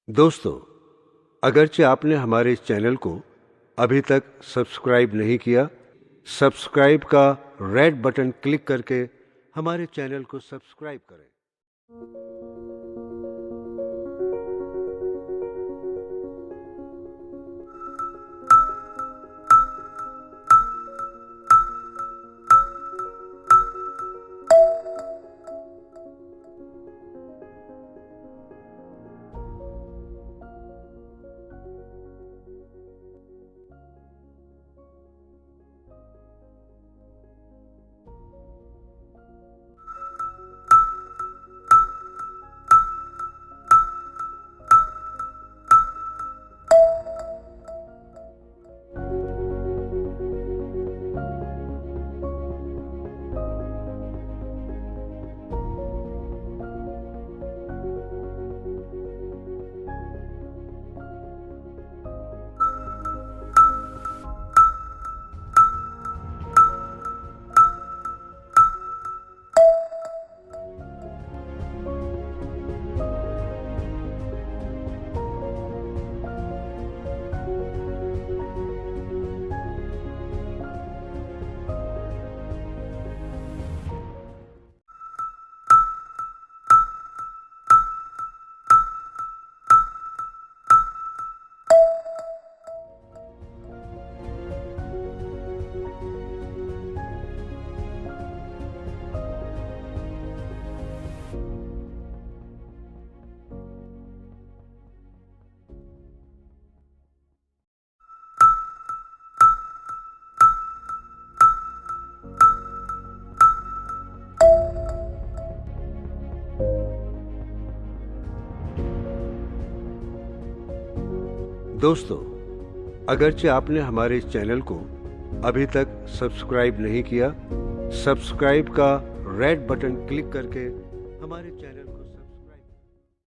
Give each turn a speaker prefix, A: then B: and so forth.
A: दोस्तों, अगरचे आपने हमारे इस चैनल को अभी तक सब्सक्राइब नहीं किया, सब्सक्राइब का रेड बटन क्लिक करके हमारे चैनल को सब्सक्राइब करें। दोस्तों, अगरचे आपने हमारे इस चैनल को अभी तक सब्सक्राइब नहीं किया, सब्सक्राइब का रेड बटन क्लिक करके हमारे चैनल